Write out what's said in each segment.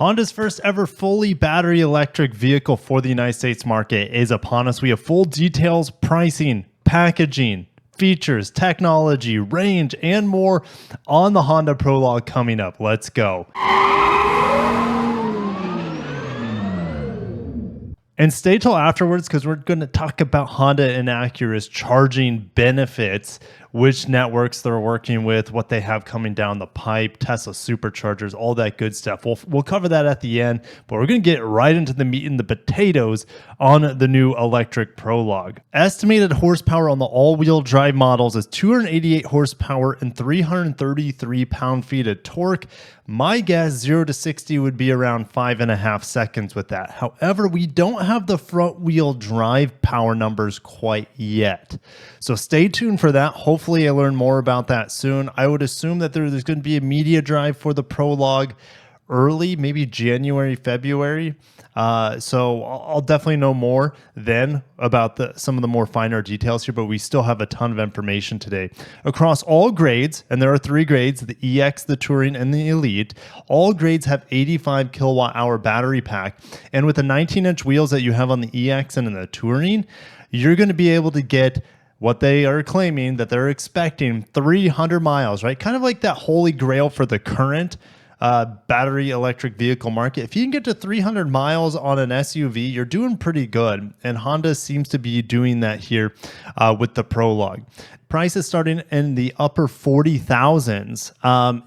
Honda's first ever fully battery electric vehicle for the United States market is upon us. We have full details, pricing, packaging, features, technology, range, and more on the Honda Prologue coming up. Let's go. And stay till afterwards because we're going to talk about Honda and Acura's charging benefits, which networks they're working with, what they have coming down the pipe, Tesla superchargers, all that good stuff. We'll cover that at the end, but we're going to get right into the meat and the potatoes on the new electric Prologue. Estimated horsepower on the all-wheel drive models is 288 horsepower and 333 pound-feet of torque. My guess, 0 to 60 would be around 5.5 seconds with that. However, we don't have the front-wheel drive power numbers quite yet. So stay tuned for that. Hopefully, I learn more about that soon. I would assume that there's going to be a media drive for the Prologue early, maybe January, February. So I'll definitely know more then about some of the more finer details here, but we still have a ton of information today. Across all grades, and there are 3 grades, the EX, the Touring, and the Elite, all grades have 85 kilowatt hour battery pack. And with the 19-inch wheels that you have on the EX and in the Touring, you're going to be able to get what they are claiming that they're expecting 300 miles, right? Kind of like that holy grail for the current battery electric vehicle market. If you can get to 300 miles on an SUV, you're doing pretty good. And Honda seems to be doing that here with the Prologue. Price is starting in the upper 40,000s.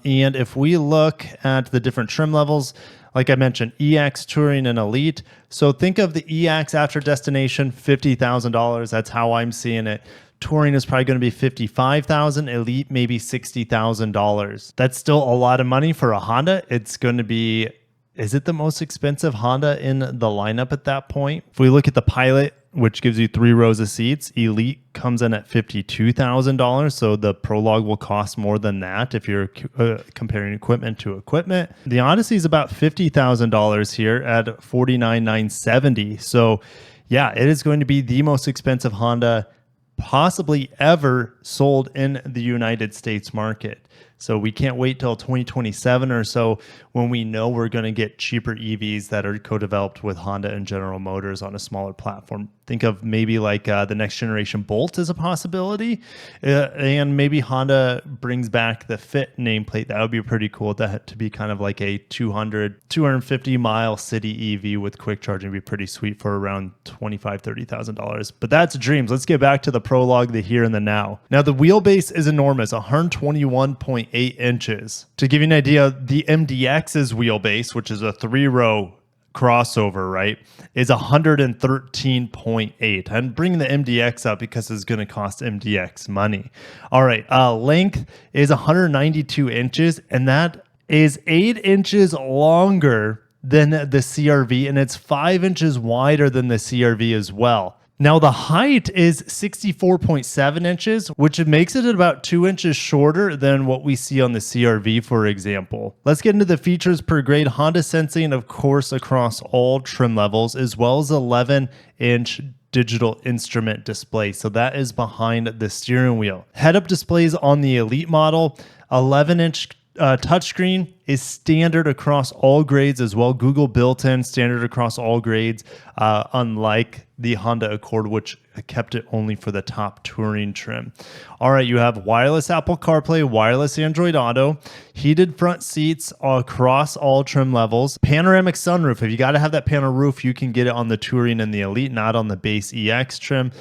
And if we look at the different trim levels, like I mentioned, EX, Touring, and Elite. So think of the EX after destination, $50,000. That's how I'm seeing it. Touring is probably going to be $55,000, Elite maybe $60,000. That's still a lot of money for a Honda. It's going to be, is it the most expensive Honda in the lineup at that point? If we look at the Pilot, which gives you 3 rows of seats, Elite comes in at $52,000. So the Prologue will cost more than that if you're comparing equipment to equipment. The Odyssey is about $50,000 here at $49,970. So yeah, it is going to be the most expensive Honda possibly ever sold in the United States market. So we can't wait till 2027 or so when we know we're going to get cheaper EVs that are co-developed with Honda and General Motors on a smaller platform. Think of maybe like the next generation Bolt as a possibility. And maybe Honda brings back the Fit nameplate. That would be pretty cool to be kind of like a 250 mile city EV with quick charging. Would be pretty sweet for around $25,000, $30,000. But that's dreams. Let's get back to the Prologue, the here and the now. Now the wheelbase is enormous, 121.8 inches. To give you an idea, the MDX's wheelbase, which is a 3-row crossover, right, is 113.8. I'm bringing the MDX up because it's going to cost MDX money. All right, length is 192 inches, and that is 8 inches longer than the CRV, and it's 5 inches wider than the CRV as well. Now, the height is 64.7 inches, which makes it about 2 inches shorter than what we see on the CRV, for example. Let's get into the features per grade. Honda sensing, of course, across all trim levels, as well as 11-inch digital instrument display. So that is behind the steering wheel. Head-up displays on the Elite model, 11-inch touchscreen is standard across all grades as well. Google built-in, standard across all grades, unlike the Honda Accord, which kept it only for the top Touring trim. All right, you have wireless Apple CarPlay, wireless Android Auto, heated front seats across all trim levels, panoramic sunroof. If you got to have that panel roof, you can get it on the Touring and the Elite, not on the base EX trim.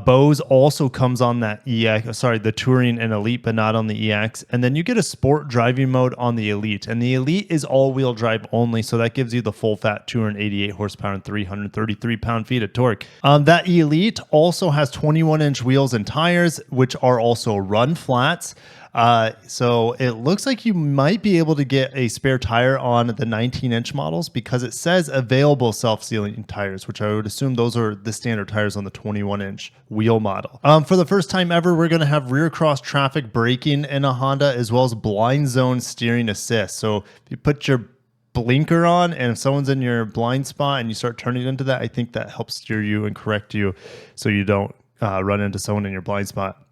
Bose also comes on that the Touring and Elite, but not on the EX. And then you get a sport driving mode on the Elite. And the Elite is all-wheel drive only, so that gives you the full-fat 288 horsepower and 333 pound-feet of torque. That Elite also has 21-inch wheels and tires, which are also run flats. So it looks like you might be able to get a spare tire on the 19-inch models because it says available self-sealing tires, which I would assume those are the standard tires on the 21-inch wheel model. For the first time ever, we're going to have rear cross traffic braking in a Honda, as well as blind zone steering assist. So if you put your blinker on and if someone's in your blind spot and you start turning into that, I think that helps steer you and correct you so you don't run into someone in your blind spot,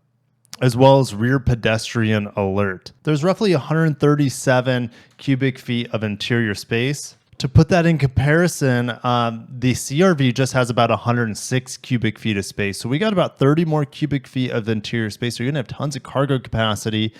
as well as rear pedestrian alert. There's roughly 137 cubic feet of interior space. To put that in comparison, the CRV just has about 106 cubic feet of space. So we got about 30 more cubic feet of interior space. So you're going to have tons of cargo capacity.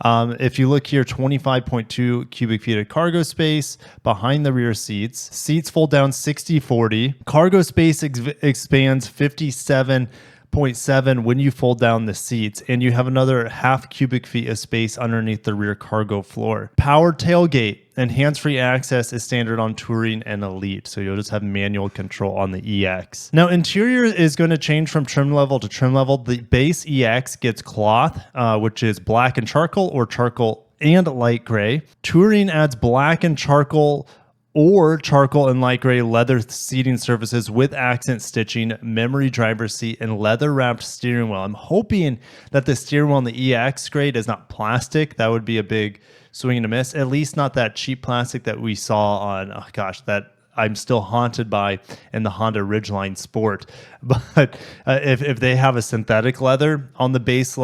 If you look here, 25.2 cubic feet of cargo space behind the rear seats. Seats fold down 60/40. Cargo space expands 57.7 when you fold down the seats, and you have another half cubic feet of space underneath the rear cargo floor. Power tailgate and hands-free access is standard on Touring and Elite, so you'll just have manual control on the EX. Now, interior is going to change from trim level to trim level. The base EX gets cloth, which is black and charcoal, or charcoal and light gray. Touring adds black and charcoal or charcoal and light gray leather seating surfaces with accent stitching, memory driver's seat, and leather-wrapped steering wheel. I'm hoping that the steering wheel in the EX grade is not plastic. That would be a big swing and a miss. At least not that cheap plastic that we saw on, oh gosh, that I'm still haunted by in the Honda Ridgeline Sport. But if they have a synthetic leather on the base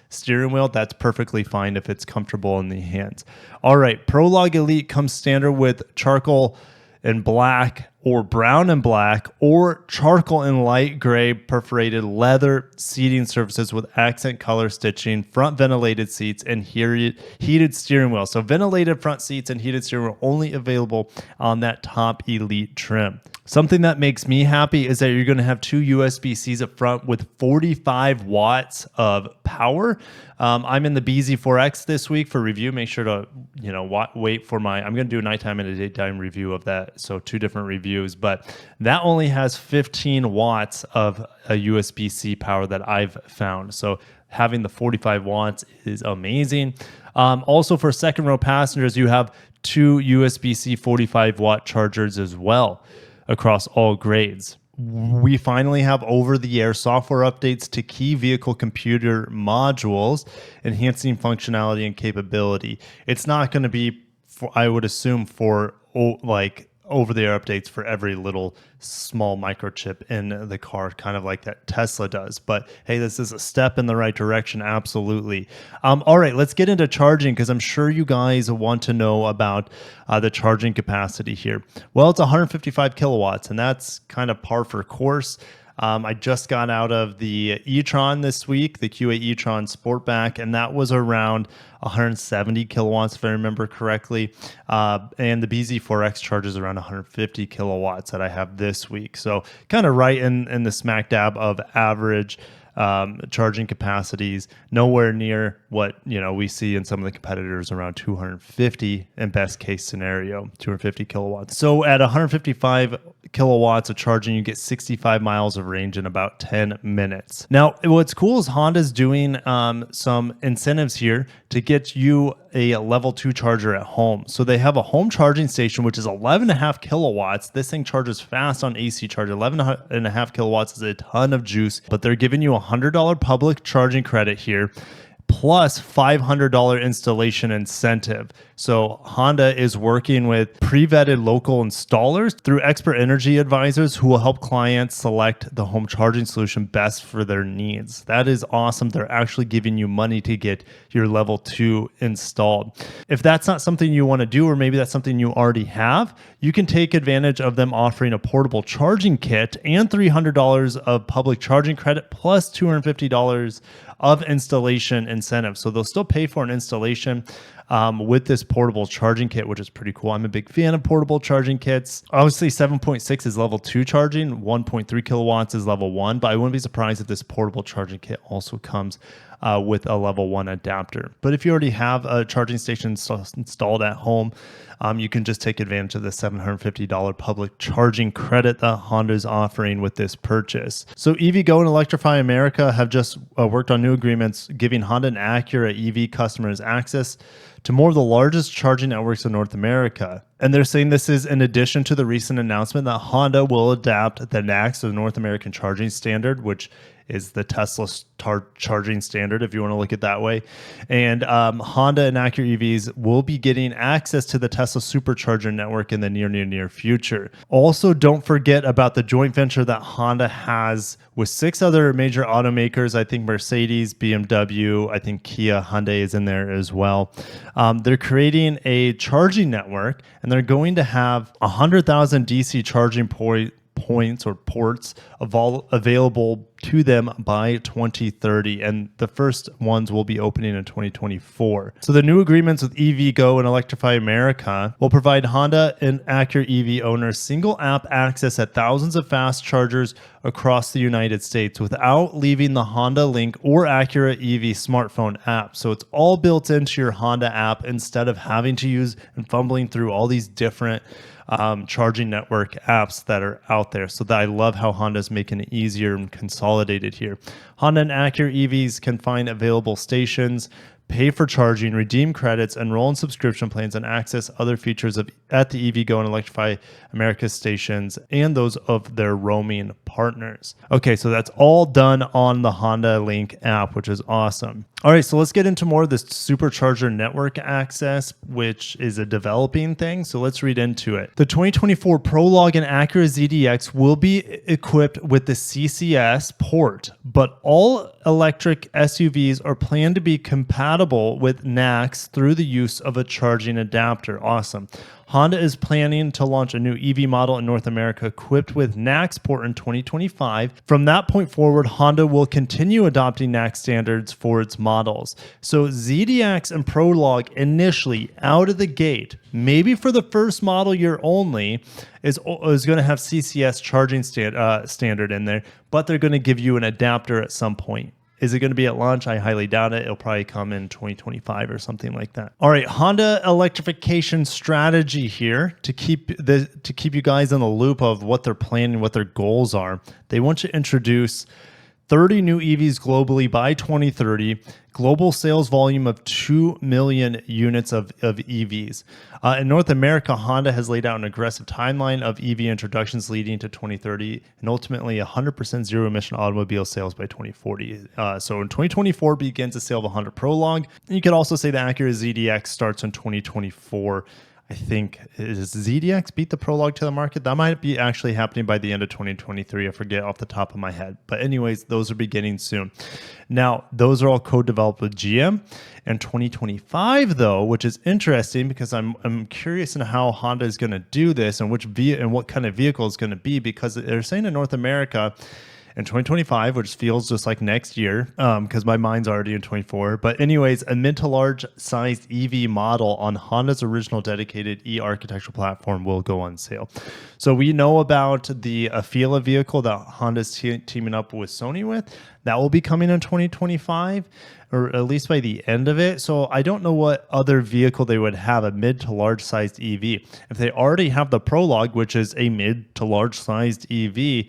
steering wheel, that's perfectly fine if it's comfortable in the hands. All right, Prologue Elite comes standard with charcoal and black, or brown and black, or charcoal and light gray perforated leather seating surfaces with accent color stitching, front ventilated seats, and heated steering wheel. So ventilated front seats and heated steering wheel only available on that top Elite trim. Something that makes me happy is that you're going to have two USB-Cs up front with 45 watts of power. I'm in the BZ4X this week for review. Make sure to wait for I'm going to do a nighttime and a daytime review of that. So two different reviews, but that only has 15 watts of a USB-C power that I've found. So having the 45 watts is amazing. Also for second row passengers, you have two USB-C 45 watt chargers as well across all grades. We finally have over-the-air software updates to key vehicle computer modules, enhancing functionality and capability. It's not going to be, I would assume, for over-the-air updates for every little small microchip in the car, kind of like that Tesla does. But hey, this is a step in the right direction, absolutely. All right, let's get into charging, because I'm sure you guys want to know about the charging capacity here. Well, it's 155 kilowatts, and that's kind of par for course. I just got out of the e-tron this week, the Q8 e-tron Sportback, and that was around 170 kilowatts, if I remember correctly. And the BZ4X charges around 150 kilowatts that I have this week. So kind of right in the smack dab of average charging capacities, nowhere near what we see in some of the competitors, around 250 in best case scenario, 250 kilowatts. So at 155 kilowatts of charging, you get 65 miles of range in about 10 minutes. Now, what's cool is Honda's doing some incentives here to get you a level 2 charger at home. So they have a home charging station, which is 11.5 kilowatts. This thing charges fast on AC charge. 11.5 kilowatts is a ton of juice, but they're giving you a $100 public charging credit here, plus $500 installation incentive. So Honda is working with pre-vetted local installers through expert energy advisors who will help clients select the home charging solution best for their needs. That is awesome. They're actually giving you money to get your level 2 installed. If that's not something you want to do, or maybe that's something you already have, you can take advantage of them offering a portable charging kit and $300 of public charging credit plus $250 of installation incentive. So they'll still pay for an installation with this portable charging kit, which is pretty cool. I'm a big fan of portable charging kits. Obviously, 7.6 is level 2 charging, 1.3 kilowatts is level 1, but I wouldn't be surprised if this portable charging kit also comes with a level 1 adapter. But if you already have a charging station installed at home, you can just take advantage of the $750 public charging credit that Honda is offering with this purchase. So EVgo and Electrify America have just worked on new agreements giving Honda and Acura EV customers access to more of the largest charging networks in North America. And they're saying this is in addition to the recent announcement that Honda will adapt the NACS, the North American Charging Standard, which is the Tesla charging standard, if you want to look at it that way. And Honda and Acura EVs will be getting access to the Tesla supercharger network in the near future. Also, don't forget about the joint venture that Honda has with 6 other major automakers. I think Mercedes, BMW, I think Kia, Hyundai is in there as well. They're creating a charging network, and they're going to have 100,000 DC charging points or ports available to them by 2030, and the first ones will be opening in 2024. So the new agreements with EVgo and Electrify America will provide Honda and Acura EV owners single app access at thousands of fast chargers across the United States without leaving the Honda Link or Acura EV smartphone app. So it's all built into your Honda app instead of having to use and fumbling through all these different charging network apps that are out there. So that I love how Honda's making it easier and consolidated here. Honda and Acura EVs can find available stations, pay for charging, redeem credits, enroll in subscription plans, and access other features at the EVgo and Electrify America stations and those of their roaming partners. Okay, so that's all done on the Honda Link app, which is awesome. All right, so let's get into more of this supercharger network access, which is a developing thing. So let's read into it. The 2024 Prologue and Acura ZDX will be equipped with the CCS port, but all electric SUVs are planned to be compatible with NACS through the use of a charging adapter. Awesome. Honda is planning to launch a new EV model in North America equipped with NACS port in 2025. From that point forward, Honda will continue adopting NACS standards for its models. So ZDX and Prologue initially out of the gate, maybe for the first model year only, is going to have CCS charging standard in there, but they're going to give you an adapter at some point. Is it going to be at launch? I highly doubt it. It'll probably come in 2025 or something like that. All right, Honda electrification strategy here to keep you guys in the loop of what they're planning, what their goals are. They want to introduce 30 new EVs globally by 2030, global sales volume of 2 million units of EVs. In North America, Honda has laid out an aggressive timeline of EV introductions leading to 2030 and ultimately 100% zero-emission automobile sales by 2040. So in 2024 begins the sale of 100 Prologue. And you could also say the Acura ZDX starts in 2024. I think, is ZDX beat the Prologue to the market? That might be actually happening by the end of 2023. I forget off the top of my head. But anyways, those are beginning soon. Now, those are all co-developed with GM. And 2025, though, which is interesting because I'm curious in how Honda is going to do this and what kind of vehicle it's going to be, because they're saying in North America, in 2025, which feels just like next year, because my mind's already in 24. But anyways, a mid to large sized EV model on Honda's original dedicated e-architectural platform will go on sale. So we know about the Afeela vehicle that Honda's teaming up with Sony with. That will be coming in 2025, or at least by the end of it. So I don't know what other vehicle they would have a mid to large sized EV. If they already have the Prologue, which is a mid to large sized EV,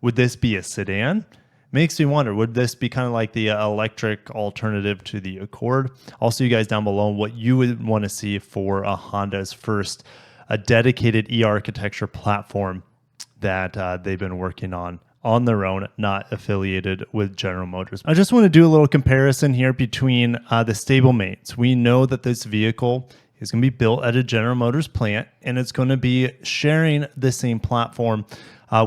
would this be a sedan? Makes me wonder, would this be kind of like the electric alternative to the Accord? I'll see you guys down below what you would want to see for Honda's first dedicated e-architecture platform that they've been working on their own, not affiliated with General Motors. I just want to do a little comparison here between the stablemates. We know that this vehicle is going to be built at a General Motors plant, and it's going to be sharing the same platform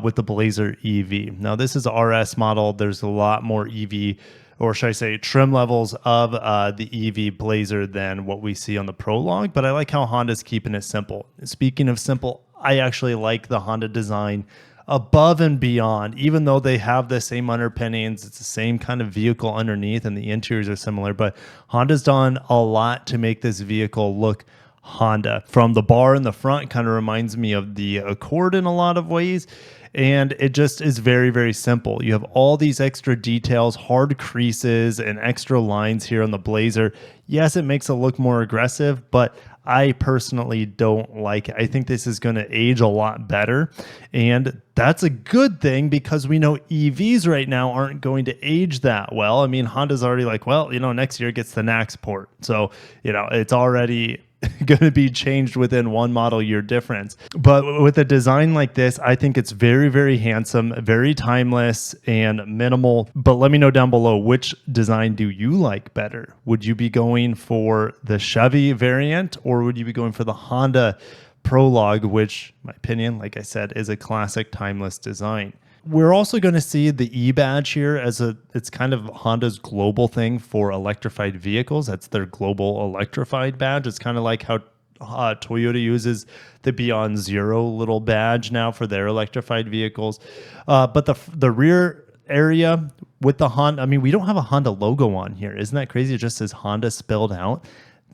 with the Blazer EV. Now, this is a RS model. There's a lot more EV, or should I say trim levels of the EV Blazer than what we see on the Prologue, but I like how Honda's keeping it simple. Speaking of simple, I actually like the Honda design above and beyond, even though they have the same underpinnings, it's the same kind of vehicle underneath and the interiors are similar, but Honda's done a lot to make this vehicle look Honda. From the bar in the front, kind of reminds me of the Accord in a lot of ways. And it just is very, very simple. You have all these extra details, hard creases and extra lines here on the Blazer. Yes, it makes it look more aggressive, but I personally don't like it. I think this is going to age a lot better. And that's a good thing because we know EVs right now aren't going to age that well. I mean, Honda's already like, well, next year it gets the NACS port. So, it's already going to be changed within one model year difference. But with a design like this, I think it's very, very handsome, very timeless and minimal. But let me know down below, which design do you like better? Would you be going for the Chevy variant, or would you be going for the Honda Prologue, which, in my opinion, like I said, is a classic timeless design? We're also going to see the E-badge here it's kind of Honda's global thing for electrified vehicles. That's their global electrified badge. It's kind of like how Toyota uses the Beyond Zero little badge now for their electrified vehicles. But the rear area with the Honda, I mean, we don't have a Honda logo on here. Isn't that crazy? It just says Honda spelled out.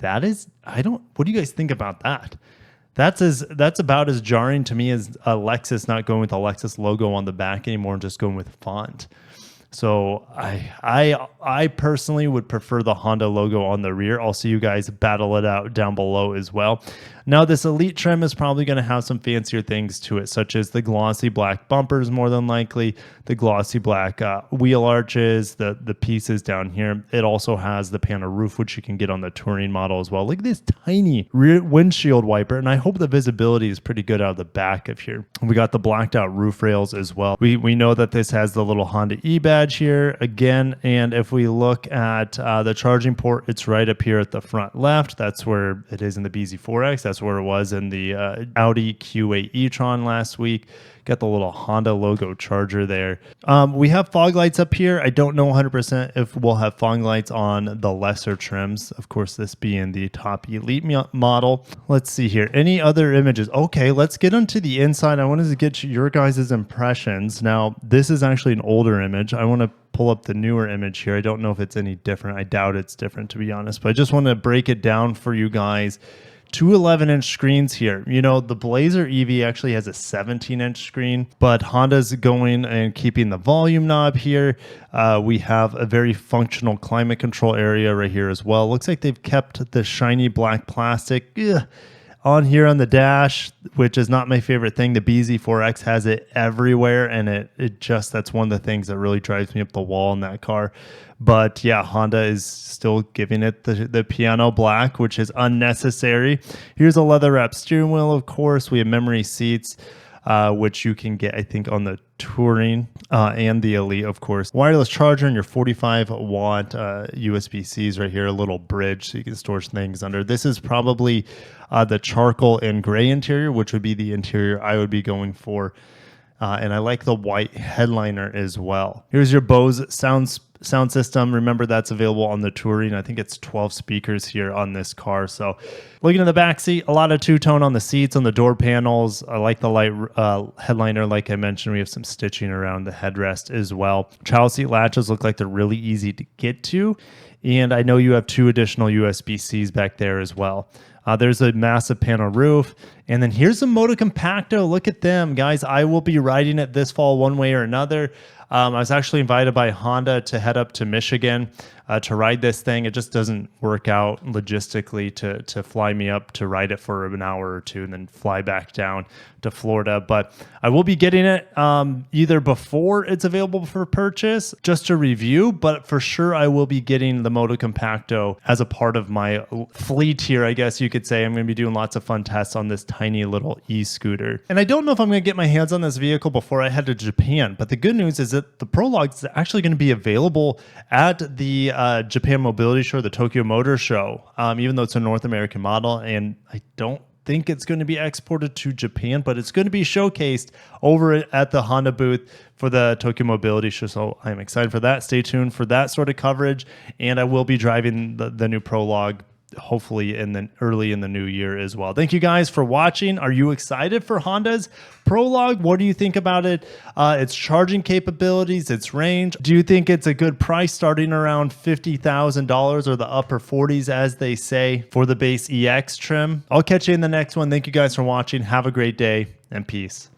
What do you guys think about that? That's about as jarring to me as a Lexus not going with a Lexus logo on the back anymore and just going with font. So I personally would prefer the Honda logo on the rear. I'll see you guys battle it out down below as well. Now, this Elite trim is probably going to have some fancier things to it, such as the glossy black bumpers, more than likely, the glossy black wheel arches, the pieces down here. It also has the panel roof, which you can get on the Touring model as well. Look at this tiny rear windshield wiper, and I hope the visibility is pretty good out of the back of here. We got the blacked out roof rails as well. We know that this has the little Honda E-badge here again, and if we look at the charging port, it's right up here at the front left. That's where it is in the BZ4X. That's where it was in the Audi Q8 e-tron last week. Got the little Honda logo charger there. We have fog lights up here. I don't know 100% if we'll have fog lights on the lesser trims. Of course, this being the top Elite model. Let's see here. Any other images? Okay, let's get onto the inside. I wanted to get your guys' impressions. Now, this is actually an older image. I want to pull up the newer image here. I don't know if it's any different. I doubt it's different, to be honest. But I just want to break it down for you guys. Two 11-inch screens here. You know, the Blazer EV actually has a 17-inch screen, but Honda's going and keeping the volume knob here. We have a very functional climate control area right here as well. Looks like they've kept the shiny black plastic on here on the dash, which is not my favorite thing. The BZ4X has it everywhere, and that's one of the things that really drives me up the wall in that car. But yeah, Honda is still giving it the piano black, which is unnecessary. Here's a leather wrapped steering wheel, of course. We have memory seats, which you can get, I think, on the Touring and the Elite, of course. Wireless charger and your 45-watt USB-Cs right here, a little bridge so you can store things under. This is probably the charcoal and gray interior, which would be the interior I would be going for. And I like the white headliner as well. Here's your Bose sound system. Remember, that's available on the Touring. I think it's 12 speakers here on this car. So looking at the back seat, a lot of two-tone on the seats, on the door panels. I like the light headliner. Like I mentioned, we have some stitching around the headrest as well. Child seat latches look like they're really easy to get to. And I know you have two additional USB-Cs back there as well. There's a massive panel roof. And then here's the Moto Compacto. Look at them, guys. I will be riding it this fall one way or another. I was actually invited by Honda to head up to Michigan to ride this thing. It just doesn't work out logistically to fly me up to ride it for an hour or two and then fly back down to Florida. But I will be getting it either before it's available for purchase, just to review, but for sure I will be getting the Moto Compacto as a part of my fleet here, I guess you could say. I'm going to be doing lots of fun tests on this tiny little e-scooter. And I don't know if I'm going to get my hands on this vehicle before I head to Japan, but the good news is that the Prologue is actually going to be available at the Japan Mobility Show, the Tokyo Motor Show, even though it's a North American model, and I don't think it's going to be exported to Japan, but it's going to be showcased over at the Honda booth for the Tokyo Mobility Show. So I'm excited for that. Stay tuned for that sort of coverage, and I will be driving the new Prologue hopefully early in the new year as well. Thank you guys for watching. Are you excited for Honda's Prologue? What do you think about it? Its charging capabilities, its range. Do you think it's a good price starting around $50,000 or the upper 40s as they say for the base EX trim? I'll catch you in the next one. Thank you guys for watching. Have a great day and peace.